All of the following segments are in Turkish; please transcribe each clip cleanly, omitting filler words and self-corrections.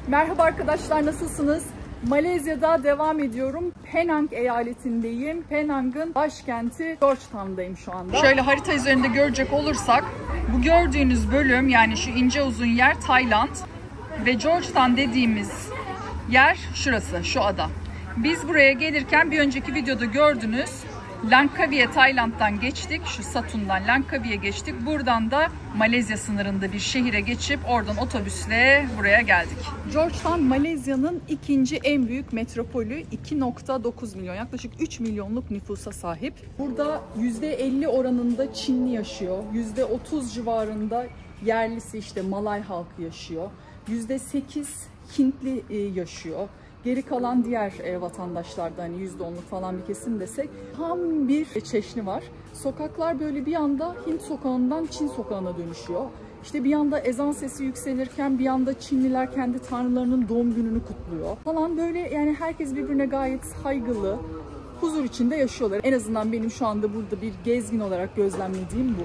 Merhaba arkadaşlar, nasılsınız? Malezya'da devam ediyorum. Penang eyaletindeyim. Penang'ın başkenti Georgetown'dayım şu anda. Şöyle harita üzerinde görecek olursak, bu gördüğünüz bölüm, yani şu ince uzun yer Tayland ve Georgetown dediğimiz yer şurası, şu ada. Biz buraya gelirken bir önceki videoda gördünüz, Langkawi'ye Tayland'dan geçtik. Şu Satun'dan Langkawi'ye geçtik. Buradan da Malezya sınırında bir şehire geçip oradan otobüsle buraya geldik. Georgetown, Malezya'nın ikinci en büyük metropolü. 2,9 milyon, yaklaşık 3 milyonluk nüfusa sahip. Burada %50 oranında Çinli yaşıyor. %30 civarında yerlisi, işte Malay halkı yaşıyor. %8 Hintli yaşıyor. Geri kalan diğer vatandaşlarda, hani %10'luk falan bir kesim desek, tam bir çeşni var. Sokaklar böyle bir anda Hint sokağından Çin sokağına dönüşüyor. İşte bir anda ezan sesi yükselirken bir anda Çinliler kendi tanrılarının doğum gününü kutluyor falan, böyle yani herkes birbirine gayet saygılı, huzur içinde yaşıyorlar. En azından benim şu anda burada bir gezgin olarak gözlemlediğim bu.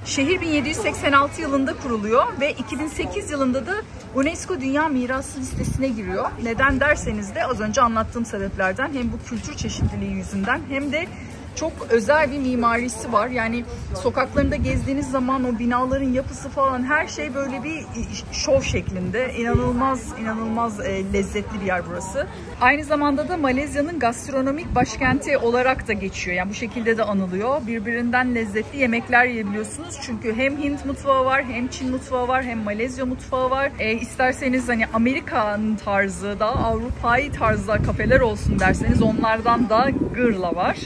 Şehir 1786 yılında kuruluyor ve 2008 yılında da UNESCO Dünya Mirası listesine giriyor. Neden derseniz de az önce anlattığım sebeplerden, hem bu kültür çeşitliliği yüzünden hem de çok özel bir mimarisi var. Yani sokaklarında gezdiğiniz zaman o binaların yapısı falan, her şey böyle bir şov şeklinde. İnanılmaz lezzetli bir yer burası. Aynı zamanda da Malezya'nın gastronomik başkenti olarak da geçiyor. Yani bu şekilde de anılıyor. Birbirinden lezzetli yemekler yiyebiliyorsunuz. Çünkü hem Hint mutfağı var, hem Çin mutfağı var, hem Malezya mutfağı var. İsterseniz hani Amerikan tarzı da, Avrupa'yı tarzda kafeler olsun derseniz onlardan da gırla var.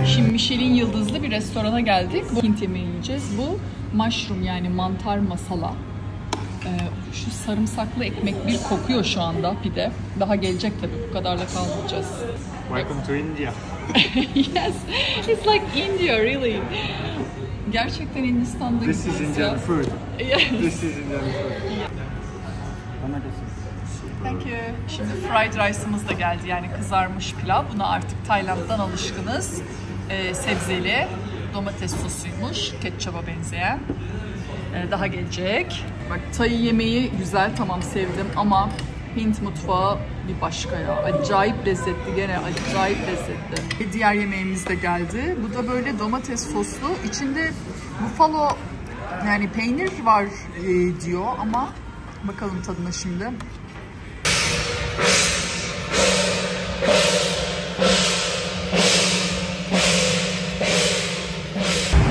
Şimdi Michelin yıldızlı bir restorana geldik. Bu Hint yemeği yiyeceğiz. Bu mushroom, yani mantar masala. Şu sarımsaklı ekmek bir kokuyor şu anda, pide. Daha gelecek tabii, bu kadarla kalmayacağız. Welcome to India. Yes, it's like India really. Gerçekten Hindistan'da gidiyoruz. This is Indian food. Yes. This is Indian food. Thank you. Şimdi fried rice'ımız da geldi, yani kızarmış pilav. Buna artık Tayland'dan alışkınız. Sebzeli, domates sosuymuş, ketçaba benzeyen. Daha gelecek. Bak, Tay yemeği güzel, tamam, sevdim ama Hint mutfağı bir başka ya. Acayip lezzetli, gene acayip lezzetli. Diğer yemeğimiz de geldi. Bu da böyle domates soslu. İçinde buffalo, yani peynir var diyor ama bakalım tadına şimdi.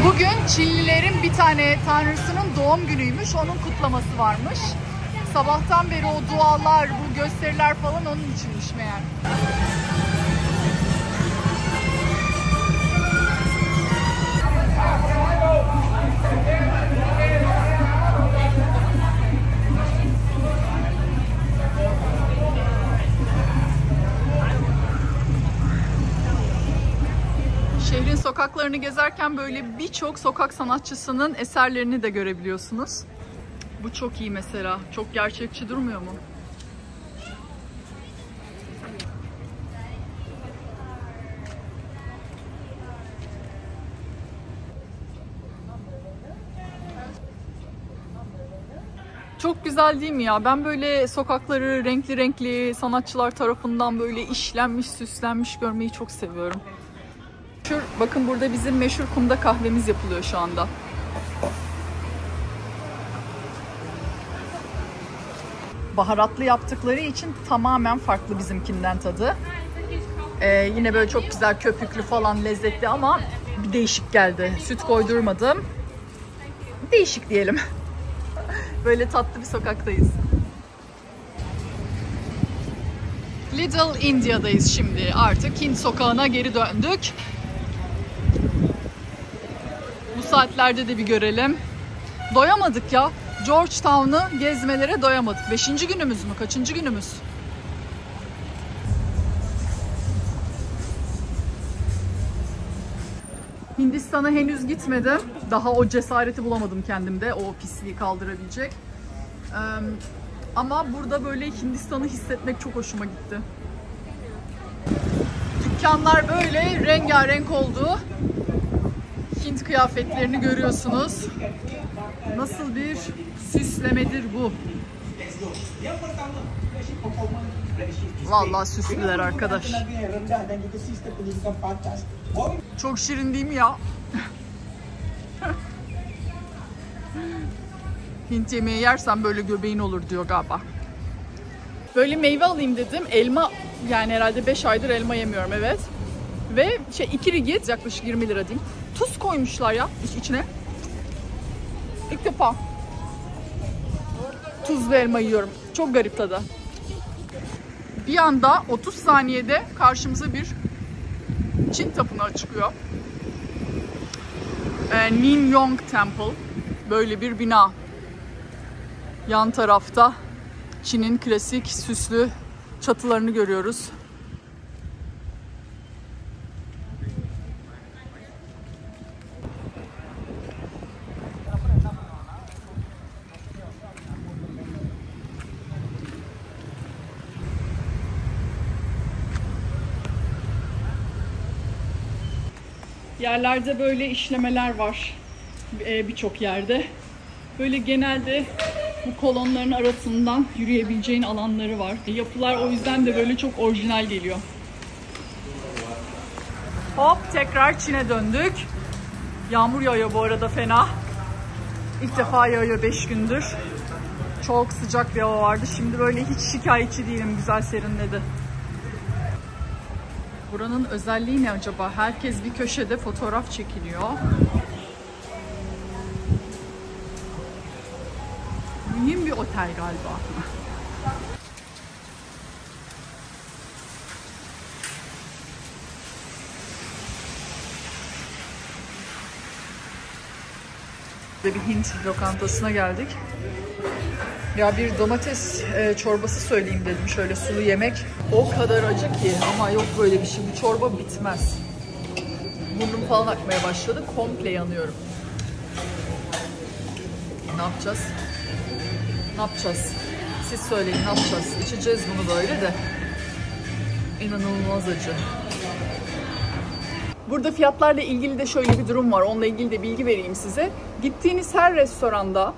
Bugün Çinlilerin bir tane tanrısının doğum günüymüş. Onun kutlaması varmış. Sabahtan beri o dualar, bu gösteriler falan onun içinmiş meğer. Şehrin sokaklarını gezerken böyle birçok sokak sanatçısının eserlerini de görebiliyorsunuz. Bu çok iyi mesela. Çok gerçekçi durmuyor mu? Çok güzel değil mi ya? Ben böyle sokakları renkli renkli sanatçılar tarafından böyle işlenmiş, süslenmiş görmeyi çok seviyorum. Bakın burada bizim meşhur kumda kahvemiz yapılıyor şu anda. Baharatlı yaptıkları için tamamen farklı bizimkinden tadı. Yine böyle çok güzel köpüklü falan, lezzetli ama bir değişik geldi. Süt koydurmadım. Değişik diyelim. Böyle tatlı bir sokaktayız. Little India'dayız şimdi. Artık Hint sokağına geri döndük. Bu saatlerde de bir görelim. Doyamadık ya. Georgetown'u gezmelere doyamadık. 5. günümüz mü? Kaçıncı günümüz? Hindistan'a henüz gitmedim. Daha o cesareti bulamadım kendimde. O pisliği kaldırabilecek. Ama burada böyle Hindistan'ı hissetmek çok hoşuma gitti. Dükkanlar böyle rengarenk oldu. Hint kıyafetlerini görüyorsunuz. Nasıl bir süslemedir bu? Vallahi süslüler arkadaş. Çok şirin değil mi ya? Hint yemeği yersen böyle göbeğin olur diyor galiba. Böyle meyve alayım dedim. Elma, yani herhalde 5 aydır elma yemiyorum, evet. Ve 2 ringgit, yaklaşık 20 lira diyeyim. Tuz koymuşlar ya içine. İlk defa tuzlu elma yiyorum. Çok garip tadı. Bir anda 30 saniyede karşımıza bir Çin tapınağı çıkıyor. Nim Yong Temple. Böyle bir bina. Yan tarafta Çin'in klasik süslü çatılarını görüyoruz. Yerlerde böyle işlemeler var birçok yerde. Böyle genelde bu kolonların arasından yürüyebileceğin alanları var. Yapılar o yüzden de böyle çok orijinal geliyor. Hop, tekrar Çin'e döndük. Yağmur yağıyor bu arada fena. İlk defa yağıyor 5 gündür. Çok sıcak bir hava vardı. Şimdi böyle hiç şikayetçi değilim. Güzel serinledi. Buranın özelliği ne acaba? Herkes bir köşede fotoğraf çekiliyor. Mühim bir otel galiba. Bir Hint lokantasına geldik. Ya bir domates çorbası söyleyeyim dedim. Şöyle sulu yemek. O kadar acı ki, ama yok böyle bir şey. Bu çorba bitmez. Burnum falan akmaya başladı. Komple yanıyorum. Ne yapacağız? Ne yapacağız? Siz söyleyin, ne yapacağız? İçeceğiz bunu böyle de. İnanılmaz acı. Burada fiyatlarla ilgili de şöyle bir durum var. Onunla ilgili de bilgi vereyim size. Gittiğiniz her restoranda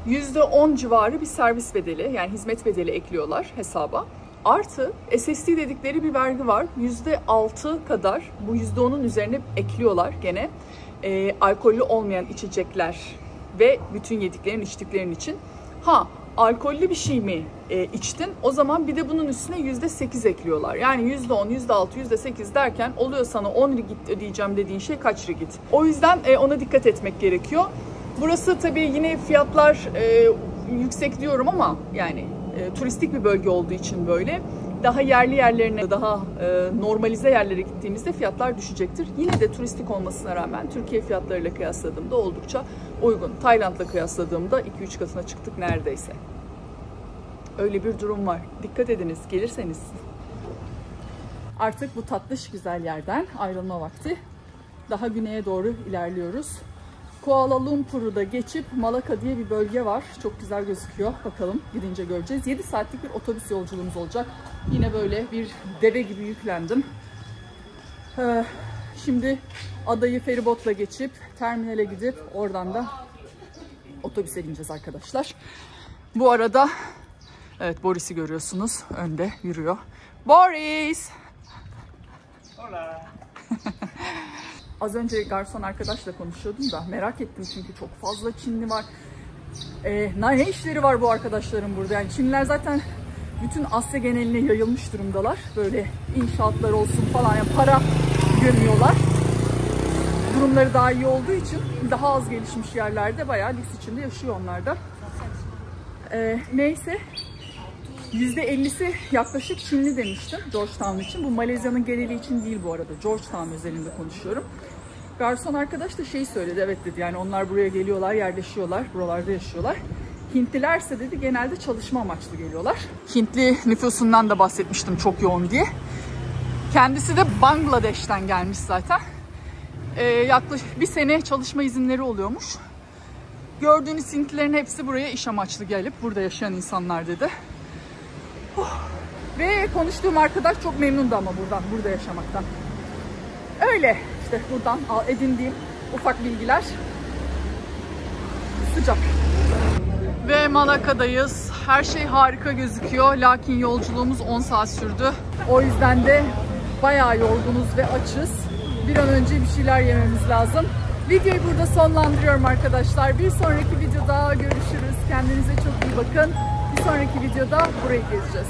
%10 civarı bir servis bedeli, yani hizmet bedeli ekliyorlar hesaba. Artı SST dedikleri bir vergi var. %6 kadar bu %10'un üzerine ekliyorlar gene. Alkollü olmayan içecekler ve bütün yediklerin, içtiklerin için. Ha, alkollü bir şey mi içtin? O zaman bir de bunun üstüne %8 ekliyorlar. Yani %10, %6, %8 derken oluyor sana 10 ringgit ödeyeceğim dediğin şey kaç ringgit? O yüzden ona dikkat etmek gerekiyor. Burası tabii yine fiyatlar yüksek diyorum ama yani turistik bir bölge olduğu için böyle. Daha yerli yerlerine, daha normalize yerlere gittiğimizde fiyatlar düşecektir. Yine de turistik olmasına rağmen Türkiye fiyatlarıyla kıyasladığımda oldukça uygun. Tayland'la kıyasladığımda 2-3 katına çıktık neredeyse. Öyle bir durum var. Dikkat ediniz gelirseniz. Artık bu tatlış güzel yerden ayrılma vakti. Daha güneye doğru ilerliyoruz. Kuala Lumpur'u da geçip Malacca diye bir bölge var. Çok güzel gözüküyor. Bakalım gidince göreceğiz. 7 saatlik bir otobüs yolculuğumuz olacak. Yine böyle bir deve gibi yüklendim. Şimdi adayı feribotla geçip terminale gidip oradan da otobüse bineceğiz arkadaşlar. Bu arada evet, Boris'i görüyorsunuz. Önde yürüyor. Boris! Hola. Az önce garson arkadaşla konuşuyordum da merak ettim çünkü çok fazla Çinli var. Ne işleri var bu arkadaşların burada? Yani Çinliler zaten bütün Asya geneline yayılmış durumdalar. Böyle inşaatlar olsun falan, yani para gömüyorlar. Durumları daha iyi olduğu için daha az gelişmiş yerlerde bayağı lüks içinde yaşıyor onlar da. Neyse, %50'si yaklaşık Çinli demiştim Georgetown için. Bu Malezya'nın geneli için değil bu arada. Georgetown özelinde konuşuyorum. Garson arkadaş da şey söyledi, evet dedi, yani onlar buraya geliyorlar, yerleşiyorlar, buralarda yaşıyorlar. Hintlilerse dedi genelde çalışma amaçlı geliyorlar. Hintli nüfusundan da bahsetmiştim, çok yoğun diye. Kendisi de Bangladeş'ten gelmiş zaten. Yaklaşık bir sene çalışma izinleri oluyormuş. Gördüğünüz Hintlilerin hepsi buraya iş amaçlı gelip burada yaşayan insanlar dedi. Ve konuştuğum arkadaş çok memnundu ama burada yaşamaktan. Öyle işte, buradan edindiğim ufak bilgiler. Sıcak. Ve Malaka'dayız. Her şey harika gözüküyor. Lakin yolculuğumuz 10 saat sürdü. O yüzden de bayağı yorgunuz ve açız. Bir an önce bir şeyler yememiz lazım. Videoyu burada sonlandırıyorum arkadaşlar. Bir sonraki videoda görüşürüz. Kendinize çok iyi bakın. Bir sonraki videoda burayı gezeceğiz.